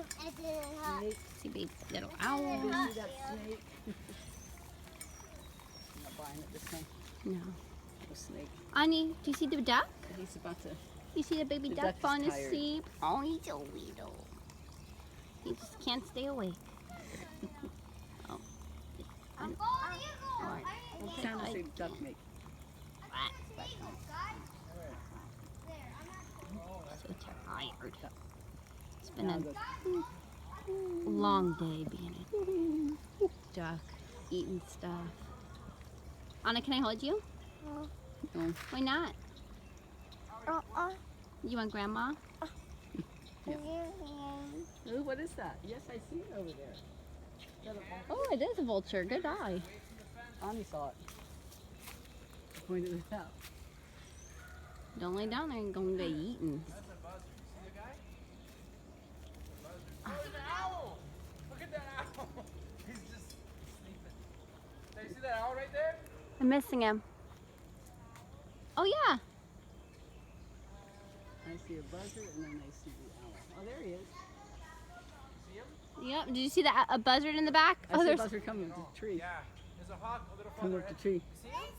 Snake. See, baby, little owl. You see that snake? I'm not buying it this time. No. No snake. Annie, do you see the duck? He's about to. You see the baby The duck duck is falling tired. asleep? Oh, he's so little. He just can't stay awake. Oh. Alright. What sound does the duck make? So tired. It's been Now a it goes, long day being a duck, eating stuff. Anna, can I hold you? No. Why not? You want grandma? Ooh, what is that? Yes, I see it over there. Is that a vulture? Oh, it is a vulture. Good eye. Ani saw it. I pointed it out. Don't lay down there and go and get eaten. That's a buzzard. You see the guy? Oh, there's an owl! Look at that owl! He's just sleeping. Hey, you see that owl right there? I'm missing him. Oh, yeah. I see a buzzard and then I see the owl. Oh, there he is. See him? Yep. Did you see that a buzzard in the back? I see a there's. buzzard coming up the tree. Yeah. There's a hawk, a little Coming farther up the ahead. tree. You see him?